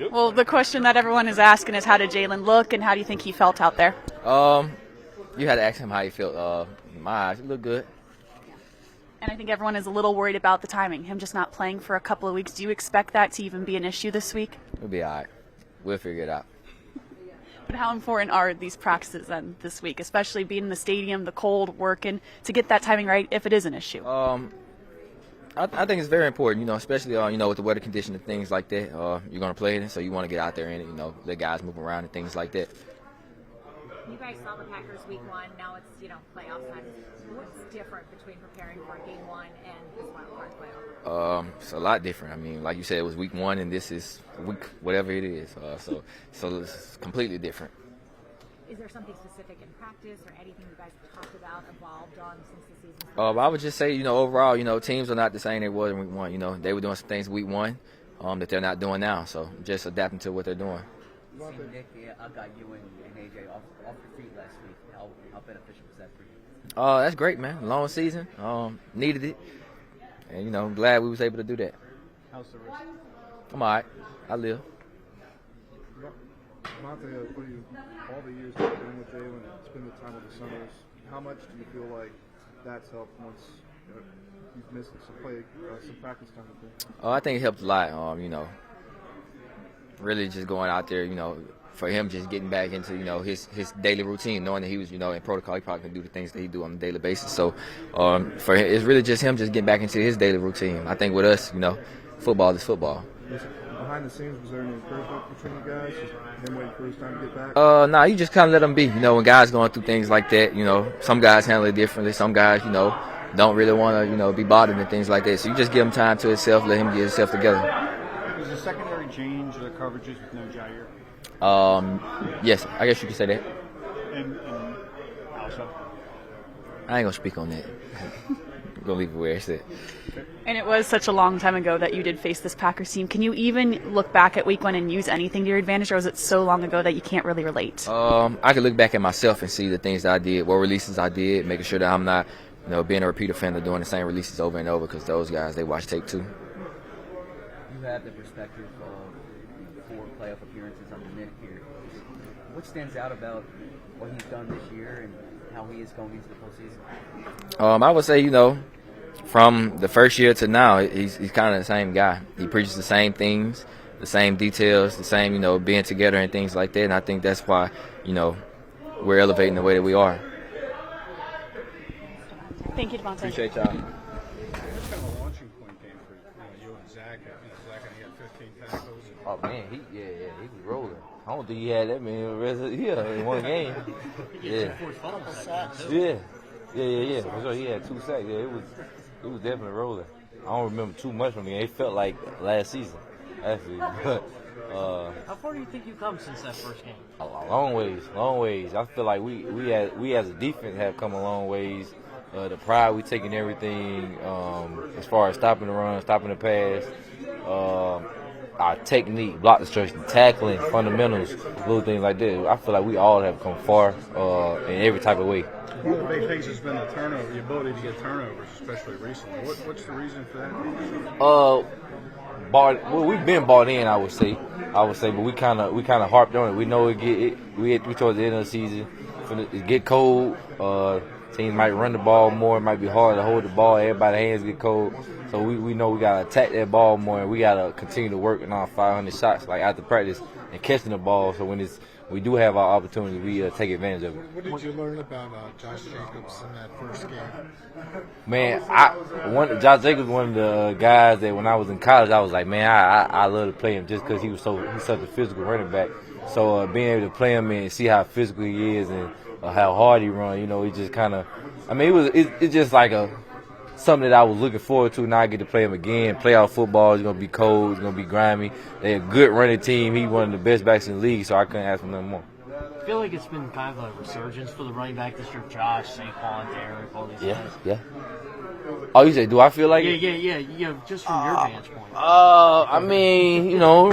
Well, the question that everyone is asking is, how did Jalen look, and how do you think he felt out there? You had to ask him how he felt. My eyes, he looked good. And I think everyone is a little worried about the timing, him just not playing for a couple of weeks. Do you expect that to even be an issue this week? We'll be all right. We'll figure it out. But how important are these practices then this week, especially being in the stadium, the cold, working, to get that timing right if it is an issue? I think it's very important, especially, with the weather condition and things like that. You're going to play it, so you want to get out there and, let guys move around and things like that. You guys saw the Packers week 1. Now it's, playoff time. What's different between preparing for game 1 and this wild card playoff? It's a lot different. I mean, like you said, it was week 1, and this is week whatever it is. So it's completely different. Is there something specific in practice or anything you guys talked about, evolved on since the season started? I would just say, overall, teams are not the same they were in week 1. They were doing some things week 1 that they're not doing now. So just adapting to what they're doing. Nick, I got you and AJ off your feet last week. How beneficial was that for you? That's great, man. Long season. Needed it. And, glad we was able to do that. How's the rest? I'm all right. I live. DeVonta, for you, all the years you've been with Jalen, spend the time with the Sunners, how much do you feel like that's helped once you've missed some practice time with him? I think it helped a lot. Really just going out there, for him just getting back into, his daily routine, knowing that he was, in protocol, he probably can do the things that he do on a daily basis. So for him, it's really just him just getting back into his daily routine. I think with us, football is football. Behind the scenes, was there any encouragement between you guys? Just him waiting for his time to get back? No, you just kind of let them be. When guys going through things like that, some guys handle it differently. Some guys, don't really want to, be bothered and things like that. So you just give him time to himself, let him get himself together. Does the secondary change the coverages with no Jair? Yes, I guess you could say that. And also? I ain't going to speak on that. I'm going to leave it where it's at. And it was such a long time ago that you did face this Packers team. Can you even look back at week 1 and use anything to your advantage, or is it so long ago that you can't really relate? I can look back at myself and see the things that I did, what releases I did, making sure that I'm not, being a repeat offender, doing the same releases over and over, because those guys, they watch tape too. You have the perspective of 4 playoff appearances under Nick here. What stands out about what he's done this year and how he is going into the postseason? I would say, from the first year to now, he's kind of the same guy. He preaches the same things, the same details, the same, being together and things like that. And I think that's why, we're elevating the way that we are. Thank you, DeVonta. Appreciate y'all. That's kind of a launching point game for you and Zach. Zach only had 15 tackles. Oh, man, he was rolling. I don't think he had that many the rest of the year in one game. Yeah. Yeah. He had 2 sacks. Yeah, it was definitely rolling. I don't remember too much from him. It felt like last season, actually. But, how far do you think you've come since that first game? A long ways. I feel like we as a defense have come a long ways. The pride we taking everything as far as stopping the run, stopping the pass, our technique, block destruction, tackling, fundamentals, little things like that. I feel like we all have come far in every type of way. One of the big things has been the turnover, the ability to get turnovers, especially recently. What's the reason for that? We've been bought in, I would say, but we kind of harped on it. We know we towards the end of the season, it get cold. Teams might run the ball more. It might be hard to hold the ball. Everybody's hands get cold. So we know we got to attack that ball more, and we got to continue to work on our 500 shots, like after practice, and catching the ball. So when we do have our opportunity, we take advantage of it. What did you learn about Josh Jacobs in that first game? Man, Josh Jacobs was one of the guys that when I was in college, I was like, man, I love to play him just because he's such a physical running back. So being able to play him and see how physical he is and how hard he runs, he just kind of, it's just like something that I was looking forward to. Now I get to play him again. Playoff football is going to be cold. It's going to be grimy. They're a good running team. He's one of the best backs in the league, so I couldn't ask for nothing more. I feel like it's been kind of a resurgence for the running back this year. Josh, Saquon, Derek, all these guys. Yeah. Oh, you say, do I feel like it? Yeah, just from your vantage point.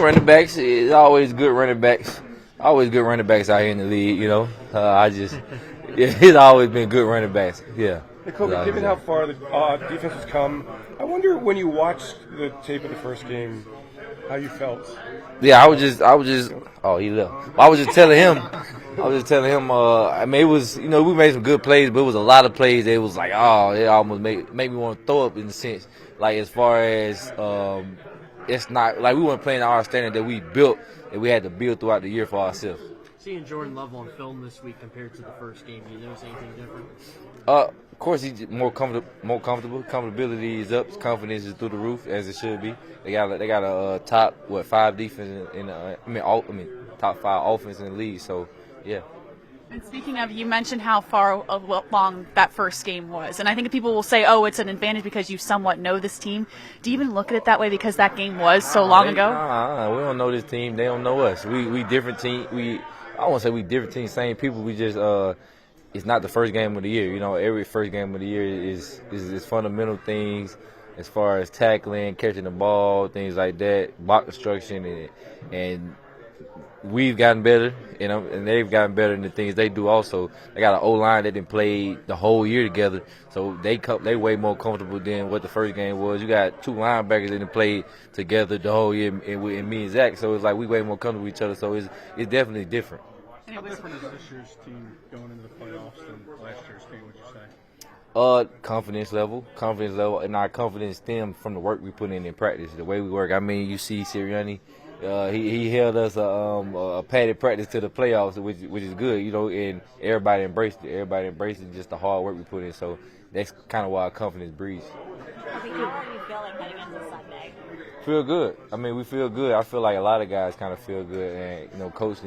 Running backs is always good running backs. Always good running backs out here in the league, it's always been good running backs, yeah. Nakobe, given how far the defense has come, I wonder when you watch the tape of the first game, how you felt. Yeah, I was just. Oh, he left. I was just telling him. I mean, it was, we made some good plays, but it was a lot of plays that it was like, oh, it almost made me want to throw up in a sense. Like, as far as it's not like we weren't playing our standard that we built, that we had to build throughout the year for ourselves. Seeing Jordan Love on film this week compared to the first game, do you notice anything different? Of course, he's more comfortable. Comfortability is up. His confidence is through the roof, as it should be. They got a top 5 defense top 5 offense in the league. So, yeah. And speaking of, you mentioned how far along that first game was. And I think people will say, oh, it's an advantage because you somewhat know this team. Do you even look at it that way because that game was so long ago? We don't know this team. They don't know us. We different team. I won't say we different team, same people. We just it's not the first game of the year. Every first game of the year is fundamental things as far as tackling, catching the ball, things like that, block destruction, and we've gotten better, and they've gotten better in the things they do also. They got an O-line that didn't play the whole year together, so they way more comfortable than what the first game was. You got 2 linebackers that didn't play together the whole year, and me and Zach, so it's like we way more comfortable with each other, so it's definitely different. How different is this year's team going into the playoffs than last year's team, would you say? Confidence level, and our confidence stems from the work we put in practice, the way we work. I mean, you see Sirianni, he held us a padded practice to the playoffs, which is good, and everybody embraced it. Everybody embraced it, just the hard work we put in. So that's kind of why our confidence breeds. How are you feeling heading into Sunday? Feel good. I mean, we feel good. I feel like a lot of guys kind of feel good, and Coach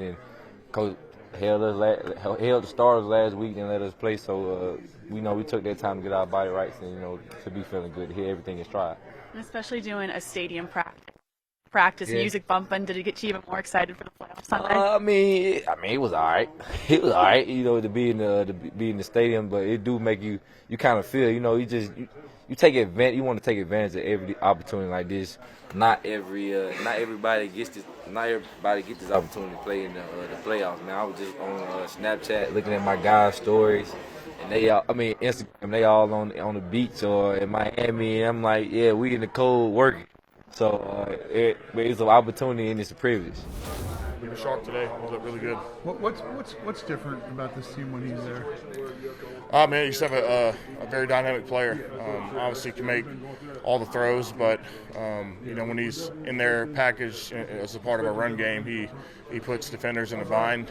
held the starters last week and let us play. So we took that time to get our body rights and to be feeling good, to hit everything in stride. And especially doing a stadium practice, Yeah. Music bumping. Did it get you even more excited for the playoffs Sunday? I mean, it was all right. It was all right, to be in the stadium, but it do make you kind of feel, you take advantage. You want to take advantage of every opportunity like this. Not everybody gets this opportunity to play in the playoffs. Man, I was just on Snapchat looking at my guys' stories, and Instagram. They all on the beach or in Miami, and I'm like, yeah, we in the cold working. So it's an opportunity and it's a privilege. He was sharp today. He looked really good. What's different about this team when he's there? Man, you just have a very dynamic player. Obviously can make all the throws, but when he's in their package as a part of our run game, he puts defenders in a bind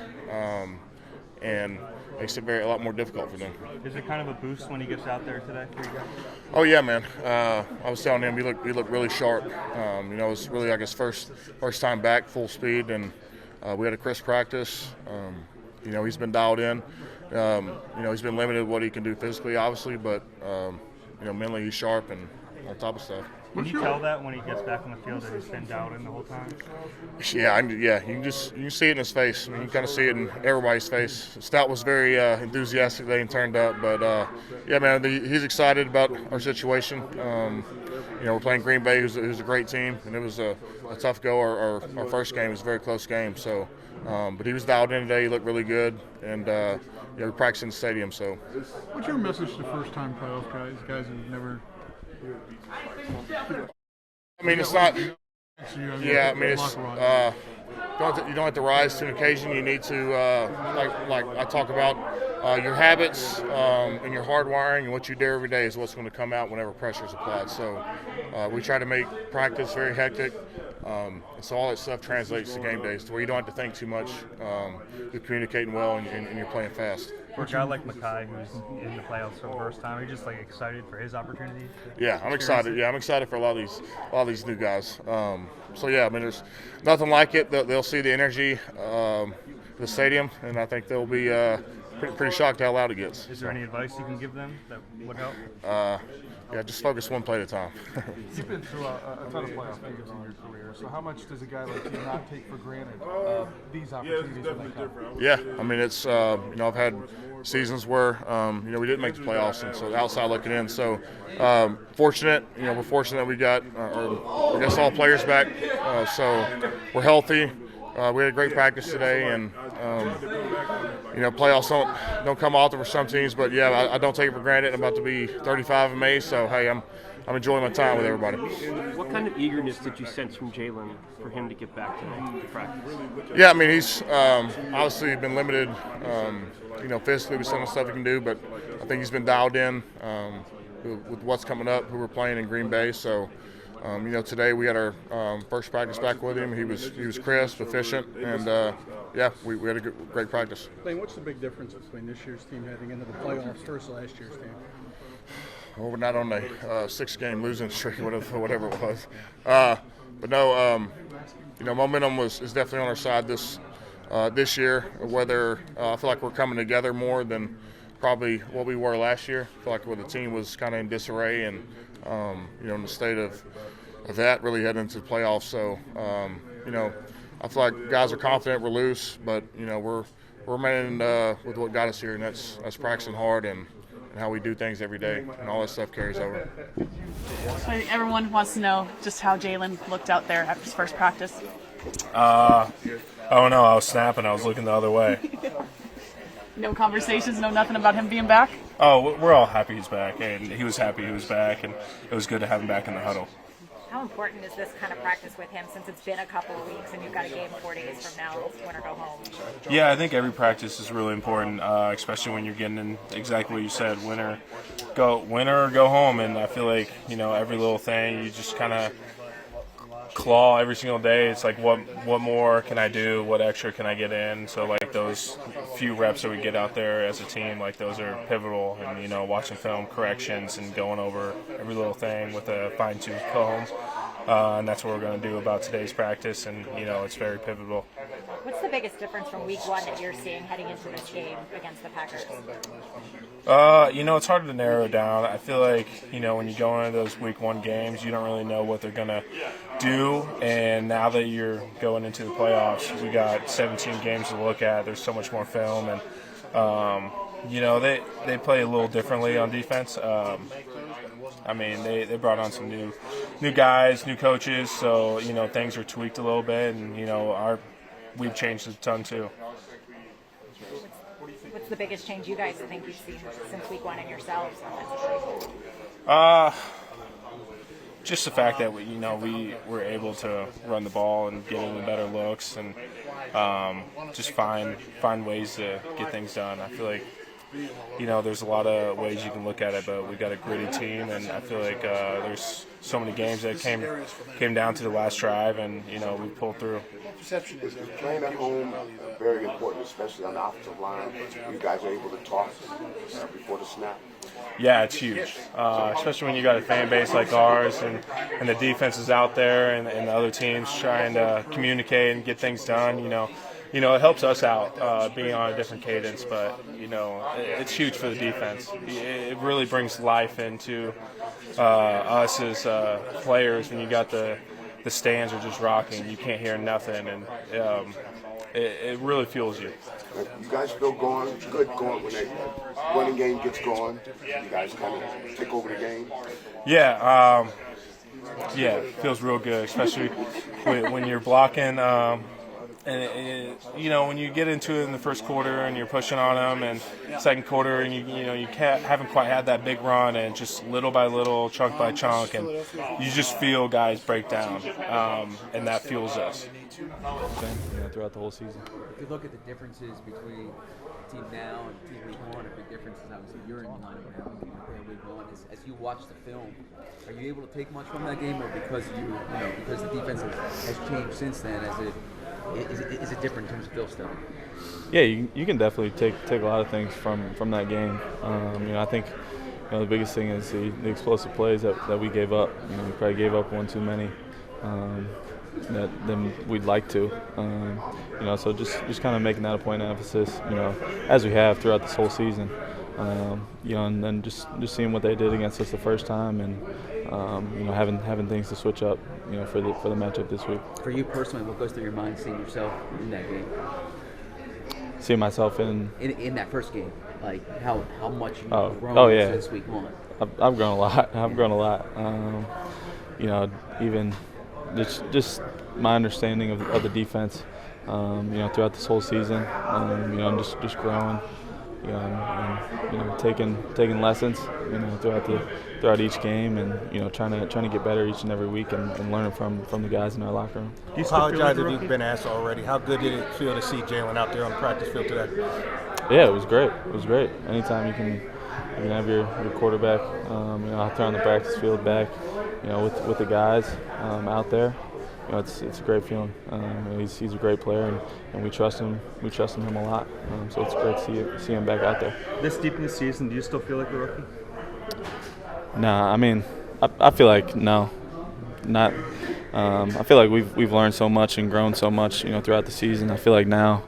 and makes it a lot more difficult for them. Is it kind of a boost when he gets out there today for you guys? Oh yeah, man. I was telling him he looked really sharp. It was really like his first time back full speed, and we had a crisp practice. He's been dialed in. He's been limited what he can do physically, obviously, but mentally he's sharp and on top of stuff. Can you tell that when he gets back on the field that he's been dialed in the whole time? Yeah, you can see it in his face. I mean, you can kind of see it in everybody's face. Stout was very enthusiastic today and turned up, but yeah, man, he's excited about our situation. We're playing Green Bay, who's a great team, and it was a tough go. Our first game was a very close game, so but he was dialed in today. He looked really good, and we practiced in the stadium. So, What's your message to first-time playoff guys who've never? I mean, it's not. Yeah, I mean, it's you don't have to rise to an occasion. You need to, like I talk about, your habits and your hardwiring and what you do every day is what's going to come out whenever pressure is applied. So we try to make practice very hectic. And so all that stuff translates to game days to where you don't have to think too much. You're communicating well and you're playing fast. For a guy like Mekhi, who's in the playoffs for the first time, are you just excited for his opportunity? Yeah, I'm excited. Yeah, I'm excited for a lot of these new guys. So yeah, I mean, there's nothing like it. They'll see the energy, the stadium, and I think they'll be pretty shocked how loud it gets. Is there any advice you can give them that would help? Yeah, just focus one play at a time. You've been through a ton of playoff games in your career, so how much does a guy like you not take for granted these opportunities when they come? Yeah, I mean, it's I've had seasons where we didn't make the playoffs, and so outside looking in. So fortunate, we're fortunate that we got all players back, so we're healthy. We had a great practice today, and playoffs don't come often for some teams, but yeah, I don't take it for granted. I'm about to be 35 in May, so hey, I'm enjoying my time with everybody. What kind of eagerness did you sense from Jalen for him to get back to practice? Yeah, I mean, he's obviously been limited, physically with some of the stuff he can do, but I think he's been dialed in with what's coming up, who we're playing in Green Bay. So, today we had our first practice back with him. He was crisp, efficient, and we had a great practice. Lane, what's the big difference between this year's team heading into the playoffs versus last year's team? Well, we're not on a 6-game losing streak, whatever it was. But no, momentum is definitely on our side this year. Whether I feel like we're coming together more than probably what we were last year. I feel like the team was kind of in disarray and in the state of that really heading into the playoffs. So I feel like guys are confident, we're loose, but we're remaining with what got us here, and that's practicing hard and how we do things every day, and all that stuff carries over. So I think everyone wants to know just how Jalen looked out there after his first practice. I don't know. I was snapping. I was looking the other way. No conversations, no nothing about him being back? Oh, we're all happy he's back, and he was happy he was back, and it was good to have him back in the huddle. How important is this kind of practice with him since it's been a couple of weeks and you've got a game 4 days from now, win or go home? Yeah, I think every practice is really important, especially when you're getting in exactly what you said, win or go home. And I feel like, every little thing, you just kind of claw every single day. It's like, what more can I do? What extra can I get in? So, like, those few reps that we get out there as a team, like, those are pivotal. And, watching film, corrections, and going over every little thing with a fine-tooth comb. And that's what we're going to do about today's practice, and, it's very pivotal. What's the biggest difference from week 1 that you're seeing heading into this game against the Packers? It's hard to narrow it down. I feel like, when you go into those week 1 games, you don't really know what they're going to do. And now that you're going into the playoffs, we got 17 games to look at. There's so much more film. And, they play a little differently on defense. They brought on some new guys, new coaches. So, things are tweaked a little bit. And, we've changed a ton, too. What's the biggest change you guys think you've seen since week 1 in yourselves? Just the fact that we were able to run the ball and get into better looks and just find ways to get things done. I feel like there's a lot of ways you can look at it, but we got a gritty team, and I feel like there's so many games that came down to the last drive, and we pulled through. Perception is playing at home very important, especially on the offensive line. You guys are able to talk before the snap. Yeah, it's huge, especially when you got a fan base like ours, and the defense is out there, and the other teams trying to communicate and get things done. It helps us out being on a different cadence, but it's huge for the defense. It really brings life into us as players when you got the stands are just rocking. You can't hear nothing, and it really fuels you. You guys feel good going when the running game gets going. You guys kind of take over the game. Yeah, it feels real good, especially when you're blocking. And when you get into it in the first quarter and you're pushing on them, and second quarter and you haven't quite had that big run, and just little by little, chunk by chunk, and you just feel guys break down, and that fuels us. Throughout the whole season. If you look at the differences between team now and team week 1, a big difference is obviously you're in the lineup now. You compare week 1 as you watch the film. Are you able to take much from that game, or because because the defense has changed since then? Is it different in terms of Phil stuff? Yeah, you can definitely take a lot of things from that game. I think the biggest thing is the explosive plays that we gave up. We probably gave up one too many than we'd like to. So just kind of making that a point of emphasis. As we have throughout this whole season. And then just seeing what they did against us the first time, and having things to switch up, for the matchup this week. For you personally, what goes through your mind seeing yourself in that game? Seeing myself in that first game, like how much you've grown since week 1. I've grown a lot. I've grown a lot. Even just my understanding of the defense throughout this whole season. Just growing, and taking lessons, throughout each game, and trying to get better each and every week, and learning from the guys in our locker room. Do you apologize if you've been asked already? How good did it feel to see Jalen out there on the practice field today? Yeah, it was great. It was great. Anytime you can have your quarterback, out there on the practice field back, with the guys out there, it's a great feeling. He's a great player, and we trust him. We trust him a lot. So it's great to see him back out there. This deep in the season, do you still feel like a rookie? Nah, I mean, I feel like no, not. I feel like we've learned so much and grown so much, throughout the season. I feel like now,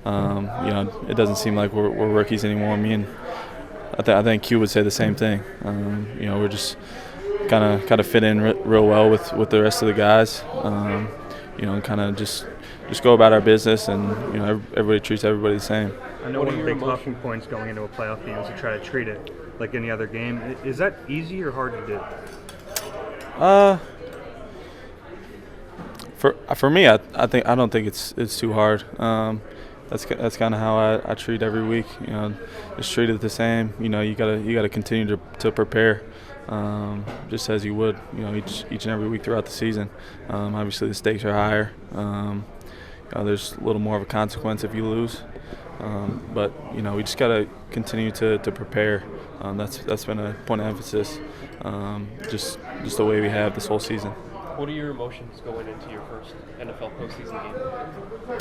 it doesn't seem like we're rookies anymore. I think Q would say the same thing. We're just kind of fit in real well with the rest of the guys. And kind of just go about our business, and everybody treats everybody the same. I know one of the big talking points going into a playoff game is to try to treat it like any other game. Is that easy or hard to do? For me, I don't think it's too hard. That's kind of how I treat every week. Just treat it the same. You gotta continue to prepare, just as you would, each and every week throughout the season. Obviously, the stakes are higher. There's a little more of a consequence if you lose. But we just gotta continue to prepare. That's been a point of emphasis. Just the way we have this whole season. What are your emotions going into your first NFL postseason game?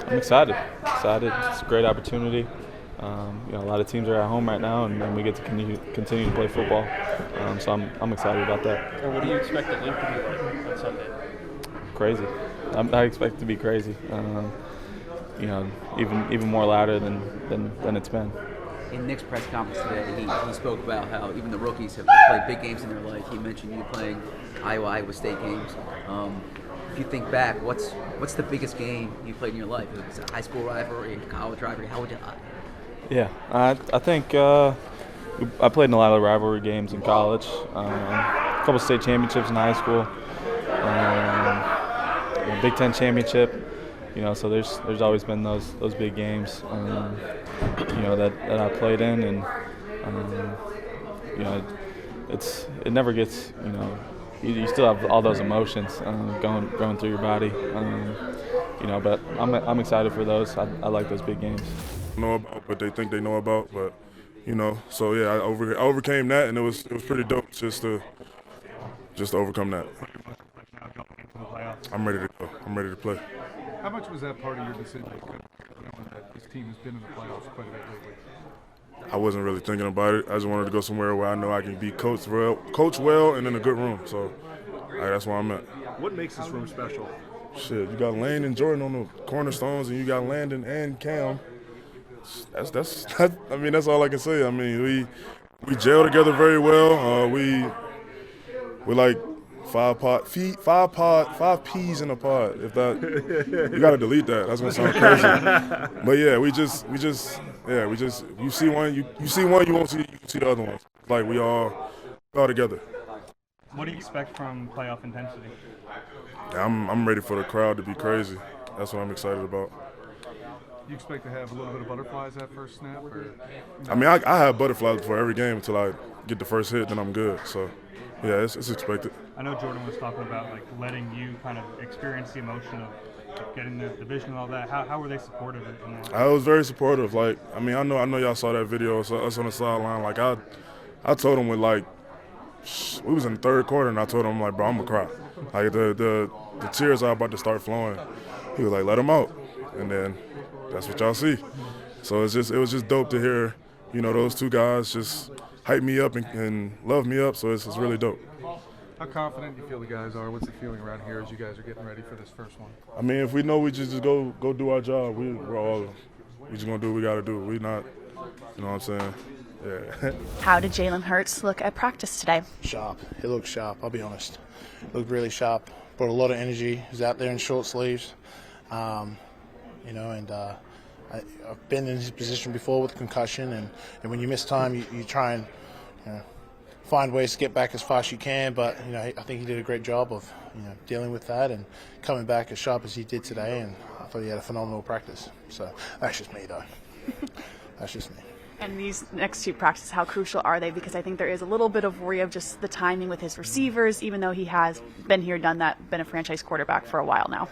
I'm excited. It's a great opportunity. A lot of teams are at home right now, and we get to continue to play football. So I'm excited about that. And what do you expect the link to be like on Sunday? Crazy. I expect it to be crazy. Even more louder than it's been. In Nick's press conference today, he spoke about how even the rookies have played big games in their life. He mentioned you playing Iowa State games. If you think back, what's the biggest game you played in your life? Is it a high school rivalry, a college rivalry? How would you? Yeah, I think I played in a lot of rivalry games in college. A couple state championships in high school. Big Ten championship. So there's always been those big games, that I played in, and it never gets, you still have all those emotions going through your body, but I'm excited for those. I like those big games. Know about what they think they know about, but so yeah, I overcame that, and it was pretty dope just to overcome that. I'm ready to go. I'm ready to play. How much was that part of your decision, knowing that this team has been in the playoffs quite a bit lately? I wasn't really thinking about it. I just wanted to go somewhere where I know I can be coached well, and in a good room. So that's where I'm at. What makes this room special? Shit, you got Lane and Jordan on the cornerstones, and you got Landon and Cam. That's all I can say. I mean, we gel together very well. We like 5 peas in a pod. If that, you gotta delete that. That's gonna sound crazy. But yeah, we just you see one, you won't see the other ones. Like we all together. What do you expect from playoff intensity? Yeah, I'm ready for the crowd to be crazy. That's what I'm excited about. You expect to have a little bit of butterflies that first snap? Or? I mean, I have butterflies before every game until I get the first hit, then I'm good. So, yeah, it's expected. I know Jordan was talking about letting you kind of experience the emotion of getting the division and all that. How were they supportive in that? I was very supportive. I know y'all saw that video of us on the sideline. I told him we was in the third quarter, and I told him bro, I'm gonna cry. The tears are about to start flowing. He was like, let them out, and then that's what y'all see. So it was just dope to hear, those two guys just hype me up and love me up. So it's really dope. How confident do you feel the guys are? What's the feeling around here as you guys are getting ready for this first one? I mean, if we know we just go do our job, we just gonna do what we gotta do. We not, you know what I'm saying? Yeah. How did Jalen Hurts look at practice today? Sharp. He looked sharp, I'll be honest. Looked really sharp. Brought a lot of energy. He was out there in short sleeves. I've been in his position before with concussion, and when you miss time, you try and find ways to get back as fast as you can. But I think he did a great job of dealing with that and coming back as sharp as he did today. And thought he had a phenomenal practice. So that's just me, though. That's just me. And these next 2 practices, how crucial are they? Because I think there is a little bit of worry of just the timing with his receivers, even though he has been here, done that, been a franchise quarterback for a while now.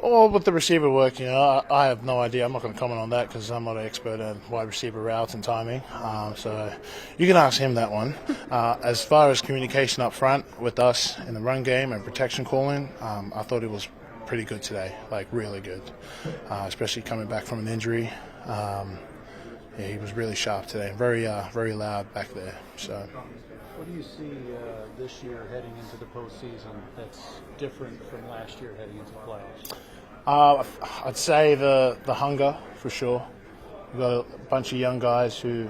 Well, with the receiver work, I have no idea. I'm not going to comment on that because I'm not an expert on wide receiver routes and timing. So you can ask him that one. As far as communication up front with us in the run game and protection calling, I thought it was pretty good today, like really good, especially coming back from an injury. Yeah, he was really sharp today, very loud back there. So, what do you see this year heading into the postseason that's different from last year heading into the playoffs? I'd say the hunger for sure. We've got a bunch of young guys who,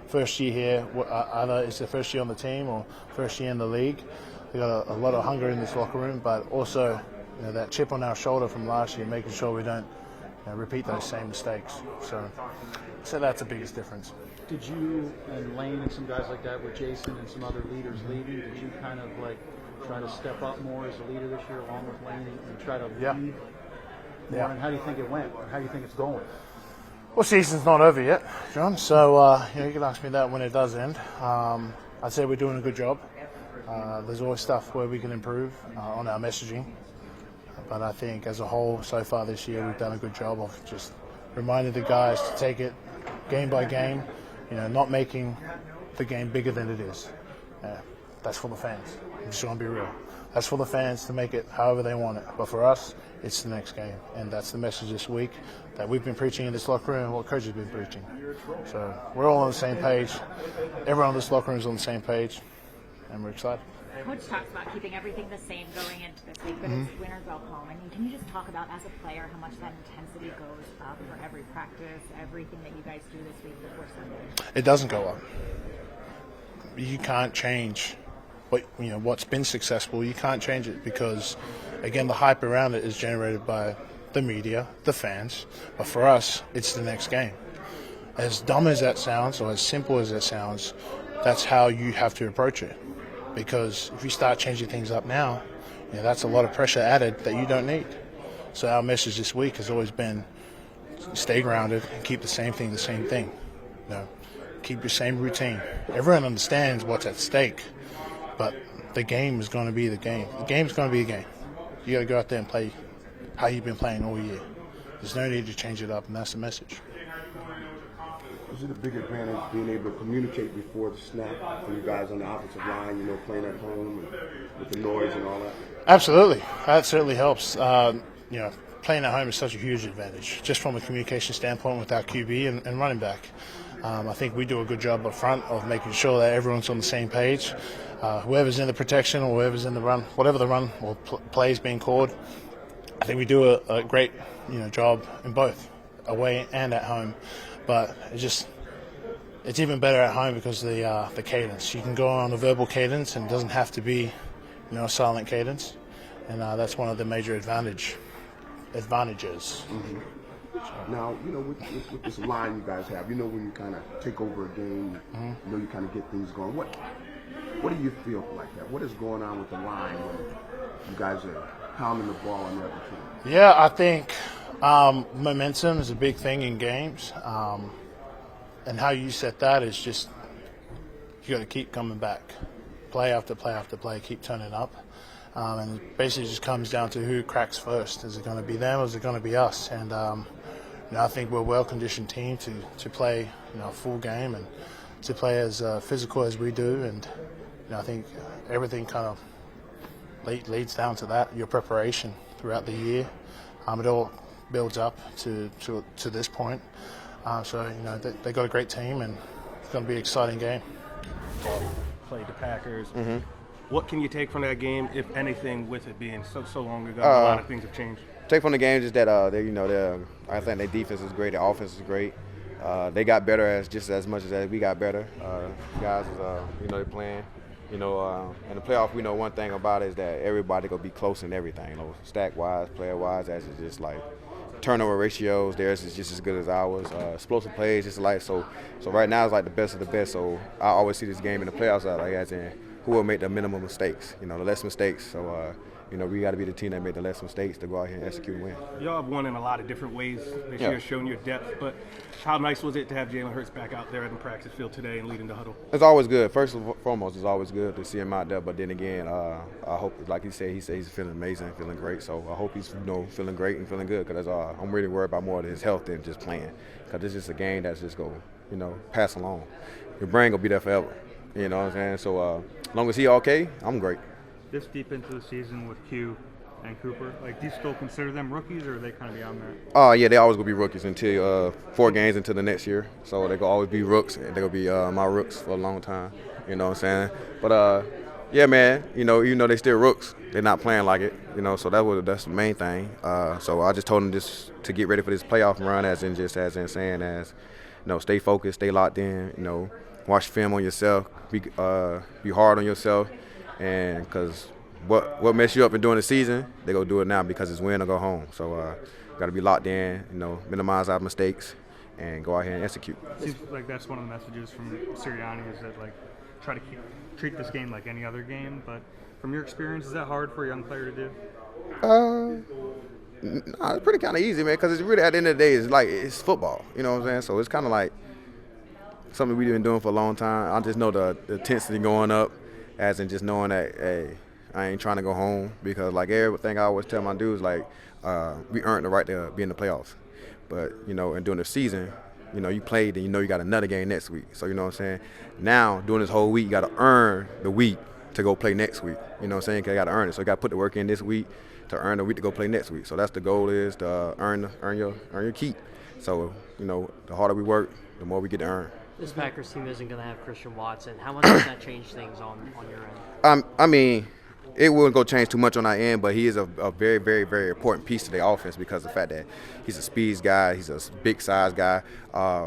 first year here, either it's their first year on the team or first year in the league. We've got a lot of hunger in this locker room, but also that chip on our shoulder from last year, making sure we don't repeat those same mistakes. So that's the biggest difference. Did you and Lane and some guys like that, with Jason and some other leaders leaving, did you kind of like try to step up more as a leader this year along with Lane and try to lead more? Yeah. And how do you think it went? Or how do you think it's going? Well, season's not over yet, John. So you can ask me that when it does end. I'd say we're doing a good job. There's always stuff where we can improve on our messaging. But I think as a whole, so far this year, we've done a good job of just reminding the guys to take it game by game, not making the game bigger than it is. That's for the fans. I'm just going to be real. That's for the fans to make it however they want it. But for us, it's the next game. And that's the message this week that we've been preaching in this locker room and what Coach has been preaching. So we're all on the same page. Everyone in this locker room is on the same page. And we're excited. Coach talks about keeping everything the same going into this week, but it's winner go home. And can you just talk about, as a player, how much that intensity goes up for every practice, everything that you guys do this week before Sunday? It doesn't go up. You can't change what's been successful. You can't change it because, again, the hype around it is generated by the media, the fans. But for us, it's the next game. As dumb as that sounds, or as simple as that sounds, that's how you have to approach it. Because if you start changing things up now, that's a lot of pressure added that you don't need. So our message this week has always been stay grounded and keep the same thing the same thing. Keep your same routine. Everyone understands what's at stake, but the game is going to be the game. The game's going to be a game. You got to go out there and play how you've been playing all year. There's no need to change it up, and that's the message. Is it a big advantage being able to communicate before the snap for you guys on the offensive line, playing at home and with the noise and all that? Absolutely. That certainly helps. Playing at home is such a huge advantage, just from a communication standpoint with our QB and running back. I think we do a good job up front of making sure that everyone's on the same page. Whoever's in the protection or whoever's in the run, whatever the run or play is being called, I think we do a great job in both, away and at home. But it's even better at home because of the cadence. You can go on a verbal cadence and it doesn't have to be a silent cadence. And that's one of the major advantages. Mm-hmm. Now, with this line you guys have, when you kind of take over a game, you kind of get things going. What do you feel like that? What is going on with the line when you guys are pounding the ball on the other team? Yeah, I think momentum is a big thing in games. And how you set that is just you got to keep coming back. Play after play after play, keep turning up. And it basically just comes down to who cracks first. Is it going to be them or is it going to be us? And I think we're a well-conditioned team to play a full game and to play as physical as we do. And I think everything kind of leads down to that, your preparation throughout the year. It all builds up to this point. So they got a great team and it's going to be an exciting game. Played the Packers. Mm-hmm. What can you take from that game, if anything, with it being so long ago? A lot of things have changed. Take from the game is that I think their defense is great, their offense is great. They got better just as much as we got better. Guys, they're playing. In the playoff, we know one thing about it is that everybody gonna be close in everything. Stack-wise, player-wise, as it's just like turnover ratios. Theirs is just as good as ours. Explosive plays, just like so. So right now it's like the best of the best. So I always see this game in the playoffs as in who will make the minimum mistakes. The less mistakes. So you know, we got to be the team that made the less mistakes to go out here and execute and win. Y'all have won in a lot of different ways this year, showing your depth. But how nice was it to have Jalen Hurts back out there in the practice field today and leading the huddle? It's always good. First and foremost, it's always good to see him out there. But then again, I hope, like he said he's feeling amazing, feeling great. So I hope he's feeling great and feeling good, because I'm really worried about more of his health than just playing. Because it's just a game that's just go, pass along. Your brain gonna be there forever. You know what I'm saying? So as long as he okay, I'm great. This deep into the season with Q and Cooper, do you still consider them rookies, or are they kind of beyond that? Yeah, they always gonna be rookies until 4 games into the next year. So they gonna always be rooks, and they gonna be my rooks for a long time. You know what I'm saying? But yeah, man, even though they still rooks, they're not playing like it. So that's the main thing. So I just told them just to get ready for this playoff run, as in saying stay focused, stay locked in. Watch film on yourself, be hard on yourself, and because what messed you up in during the season, they go do it now, because it's win or go home. So got to be locked in, minimize our mistakes, and go out here and execute. Seems like that's one of the messages from Sirianni, is that try to treat this game like any other game. But from your experience, is that hard for a young player to do? Nah, it's pretty kind of easy, man, because it's really, at the end of the day, it's football. You know what I'm saying? So it's kind of like something we've been doing for a long time. I just know the intensity going up, as in just knowing that, hey, I ain't trying to go home, because everything I always tell my dudes, we earned the right to be in the playoffs. But, and during the season, you played, and you got another game next week. So, you know what I'm saying? Now, during this whole week, you got to earn the week to go play next week. You know what I'm saying? Because you got to earn it. So you got to put the work in this week to earn the week to go play next week. So that's the goal, is to earn your keep. So, the harder we work, the more we get to earn. This Packers team isn't going to have Christian Watson. How much does that change things on your end? I mean, it wouldn't go change too much on our end, but he is a very, very, very important piece to the offense, because of the fact that he's a speeds guy, he's a big size guy.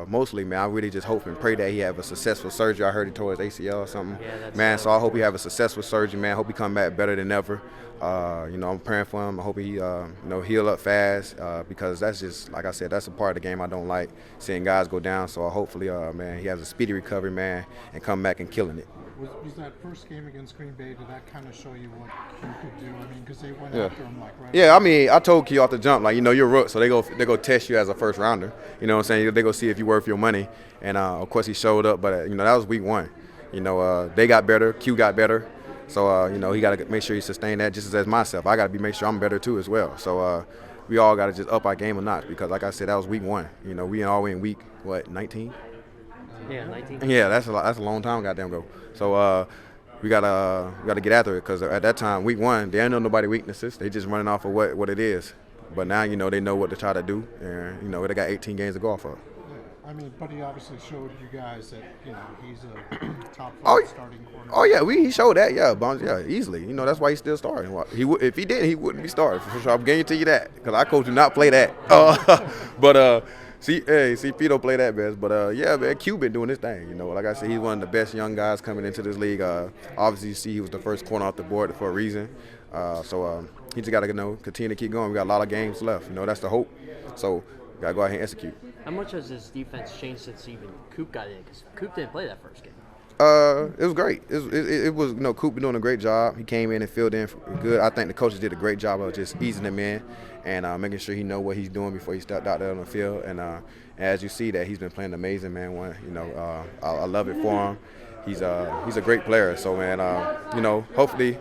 Mostly, man, I really just hope and pray that he have a successful surgery. I heard he tore his ACL or something. Yeah, man, so I hope he have a successful surgery, man. I hope he come back better than ever. I'm praying for him. I hope he, heal up fast, because that's just, like I said, that's a part of the game I don't like, seeing guys go down. So hopefully, man, he has a speedy recovery, man, and come back and killing it. Was that first game against Green Bay, did that kind of show you what Q could do? I mean, because they went after him right? Yeah, I mean, I told Q off the jump, you're a rook, so they go test you as a first rounder. You know what I'm saying? They go see if you're worth your money. And, of course, he showed up, but, that was week 1. They got better, Q got better. So, he got to make sure he sustain that, just as myself. I got to make sure I'm better, too, as well. So, we all got to just up our game a notch, because, like I said, that was week 1. We all in week, 19? Yeah, 19. Yeah, that's a long time, goddamn go. So, we gotta get after it, because at that time, week 1, they ain't know nobody weaknesses. They just running off of what it is. But now, they know what to try to do, and they got 18 games to go off of. I mean, but he obviously showed you guys that he's a top 5 starting corner. Oh yeah, he showed that. Yeah, easily. That's why he's still starting. If he didn't, he wouldn't be starting for sure. I'm guaranteeing you that, because our coach do not play that. But CP don't play that best. But yeah, man, Q been doing his thing. Like I said, he's one of the best young guys coming into this league. Obviously, you see, he was the first corner off the board for a reason. So he just got to continue to keep going. We got a lot of games left. That's the hope. So got to go ahead and execute. How much has this defense changed since even Coop got in? Because Coop didn't play that first game. It was great. It was Coop been doing a great job. He came in and filled in good. I think the coaches did a great job of just easing him in and making sure he know what he's doing before he stepped out there on the field. And as you see that, he's been playing amazing, man. I love it for him. He's a great player. So, man, hopefully,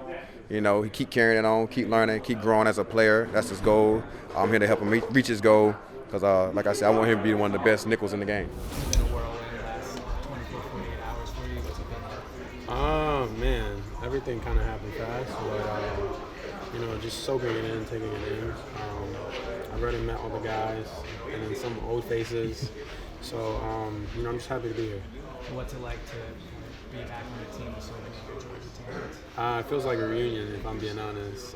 he keep carrying it on, keep learning, keep growing as a player. That's his goal. I'm here to help him reach his goal. Because, like I said, I want him to be one of the best nickels in the game. Man, everything kind of happened fast, but, just soaking it in, taking it in. I've already met all the guys, and then some old faces. So, I'm just happy to be here. What's it like to be back on the team with so many good Georgia teammates? It feels like a reunion, if I'm being honest.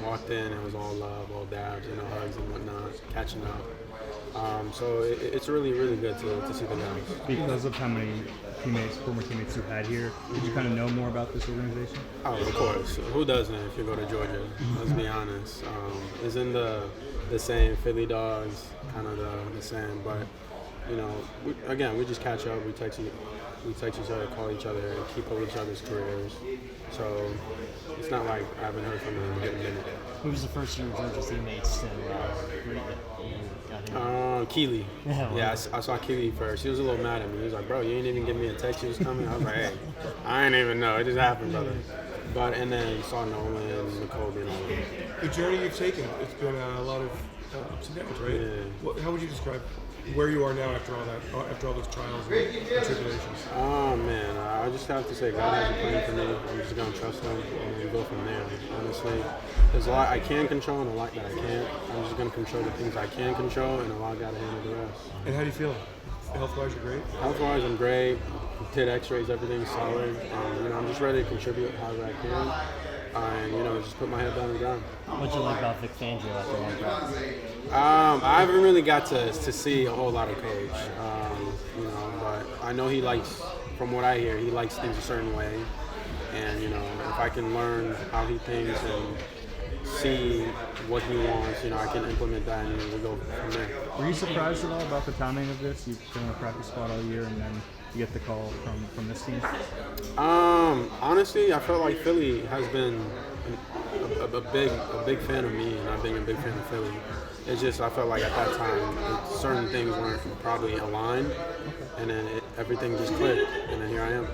Walked in, it was all love, all dabs, hugs and whatnot, catching up. So it's really, really good to see the guys. Because of how many former teammates you had here, did you kind of know more about this organization? Oh, of course. Who doesn't if you go to Georgia? Let's be honest. It's in the same Philly dogs, kind of the same, but we just catch up. We text each other, call each other, and keep up with each other's careers. So it's not like I haven't heard from him in a minute. Who was the first of your Georgia teammates to greet you? Keely. Yeah, I saw Keely first. He was a little mad at me. He was like, "Bro, you ain't even give me a text you was coming." I was like, "Hey, I ain't even know. It just happened, brother." And then saw Nolan, Nakobe, and all that. The journey you've taken, it's been a lot of ups and downs, right? Yeah. How would you describe where you are now after all those trials and tribulations? Oh man, I just have to say God has a plan for me. I'm just gonna trust Him and go from there. Honestly, there's a lot I can control and a lot that I can't. I'm just gonna control the things I can control, and Allah gotta handle the rest. And how do you feel? Health-wise, you're great. Health-wise, I'm great. Did X-rays, everything's solid. I'm just ready to contribute however I can. And just put my head down and grind. What'd you like about Vic Fangio after one practice? I haven't really got to see a whole lot of Coach, but I know he likes, from what I hear, he likes things a certain way. And, if I can learn how he thinks and see what he wants, I can implement that and we'll go from there. Were you surprised at all about the timing of this? You've been in the practice squad all year and then you get the call from this team? Honestly, I felt like Philly has been a big fan of me, and I've been a big fan of Philly. It's just I felt like at that time certain things weren't probably aligned, and then everything just clicked, and then here I am.